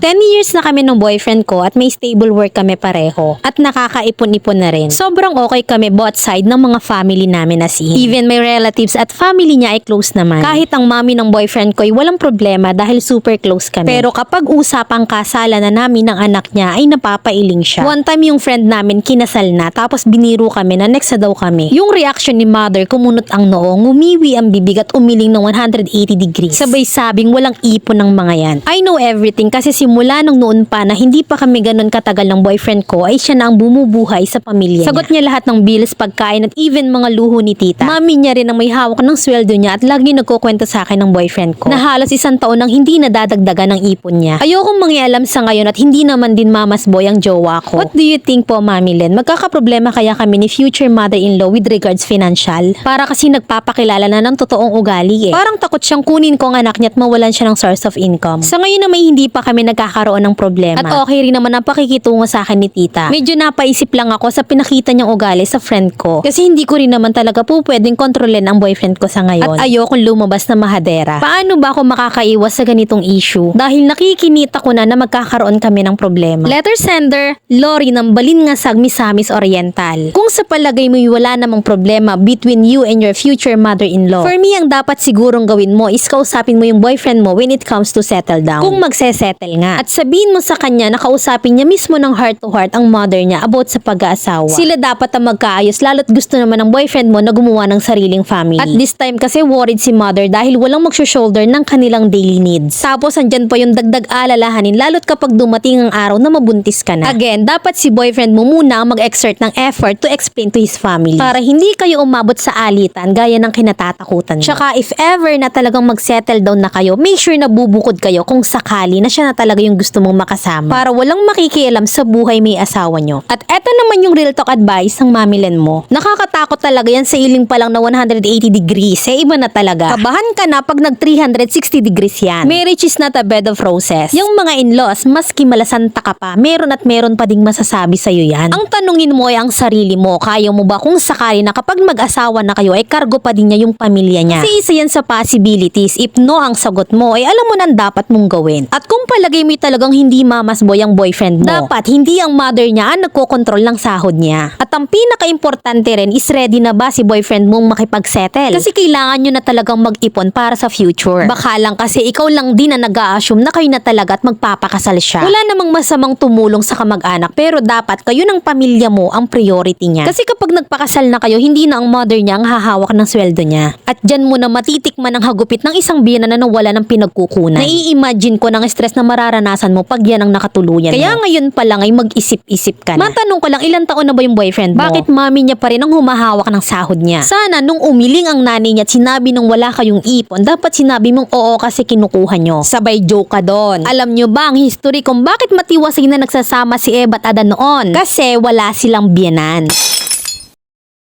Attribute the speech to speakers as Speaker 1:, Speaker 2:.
Speaker 1: 10 years na kami ng boyfriend ko at may stable work kami pareho. At nakakaipon-ipon na rin. Sobrang okay kami both side ng mga family namin as in. Even my relatives at family niya ay close naman. Kahit ang mami ng boyfriend ko ay walang problema dahil super close kami. Pero kapag usapang kasalan na namin ng anak niya ay napapailing siya. One time yung friend namin kinasal na tapos biniro kami na next na daw kami. Yung reaction ni mother kumunot ang noo, ngumiwi ang bibig at umiling ng 180 degrees. Sabay sabing walang ipon ng mga yan. I know everything kasi simula nung noon pa na hindi pa kami ganun katagal ng boyfriend ko ay siya na ang bumubuhay sa pamilya niya. Sagot niya lahat ng bills, pagkain at even mga luho ni tita. Mami niya rin ang may hawak ng sweldo niya at lagi nagkukwento sa akin ng boyfriend ko na halos 1 taon nang hindi nadadagdagan ng ipon niya. Ayokong mangialam sa ngayon at hindi naman din mamas boy ang jowa ko. What do you think po, Mami Len? Magkakaproblema kaya kami ni future mother-in-law with regards financial? Para kasi nagpapakilala na ng totoong ugali eh. Parang takot siyang kunin ko ang anak niya at mawalan siya ng source of income. Sa ngayon na may hindi pa kami nagkakaroon ng problema. At okay rin naman ang pakikitungo sa akin ni tita. Medyo napaisip lang ako sa pinakita niyang ugali sa friend ko. Kasi hindi ko rin naman talaga po pwedeng kontrolin ang boyfriend ko sa ngayon. At ayokong lumabas na mahadera. Paano ba ako makakaiwas sa ganitong issue? Dahil nakikinita ko na magkakaroon kami ng problema. Letter sender, Lori ng Balingasag, Misamis Oriental. Kung sa palagay mo wala namang problema between you and your future mother-in-law, for me ang dapat sigurong gawin mo is kausapin mo yung boyfriend mo when it comes to settle down. Kung magse-settle nga. At sabihin mo sa kanya na kausapin niya mismo ng heart to heart ang mother niya about sa pag-aasawa. Sila dapat ang magkaayos lalo't gusto naman ng boyfriend mo na gumawa ng sariling family. At this time kasi worried si mother dahil walang magsho-shoulder ng kanilang daily needs. Tapos andyan pa yung dagdag alalahanin lalo't kapag dumating ang araw na mabuntis ka na. Again, dapat si boyfriend mo muna ang mag-exert ng effort to explain to his family para hindi kayo umabot sa alitan gaya ng kinatatakutan mo. Tsaka if ever na talagang mag-settle down na kayo, make sure na bubukod kayo kung sakali na siya na talaga yung gusto mong makasama para walang makikialam sa buhay may asawa nyo. At eto naman yung real talk advice ng Mami Len mo. Nakakatakot talaga yan sa iling pa lang na 180 degrees. Iba na talaga. Kabahan ka na pag nag 360 degrees yan. Marriage is not a bed of roses. Yung mga in-laws, maski malasanta ka pa, meron at meron pa ding masasabi sa'yo yan. Ang tanungin mo ay ang sarili mo. Kaya mo ba kung sakali na kapag mag-asawa na kayo ay kargo pa din niya yung pamilya niya? Kasi isa yan sa possibilities. If no ang sagot mo, ay alam mo na dapat mong gawin. At kung palagay mo talagang hindi mamas boy ang boyfriend mo, dapat hindi ang mother niya ang nagkokontrol ng sahod niya. At ang pinaka-importante rin is ready na ba si boyfriend mong makipag-settle? Kasi kailangan nyo na talagang mag-ipon para sa future. Baka lang kasi ikaw lang din na nag-a-assume na kayo na talaga at magpapakasal siya. Wala namang masamang tumulong sa kamag-anak pero dapat kayo ng pamilya mo ang priority niya. Kasi kapag nagpakasal na kayo, hindi na ang mother niya ang hahawak ng sweldo niya. At dyan mo na matitikman ang hagupit ng isang biyanan na nawala ng pinagkukunan. Nai-imagine ko ng stress na mararanasan mo pag yan ang nakatuluyan mo. Kaya ngayon pa lang ay mag-isip-isip ka na. Matanong ko lang, ilang taon na ba yung boyfriend mo? Bakit mami niya pa rin ang humahawak ng sahod niya? Sana nung umiling ang nanay niya at sinabi nung wala kayong ipon, dapat sinabi mong oo kasi kinukuha nyo. Sabay joke ka doon. Alam nyo ba ang history kung bakit matiwasay na nagsasama si Eva at Adan noon? Kasi wala silang biyanan.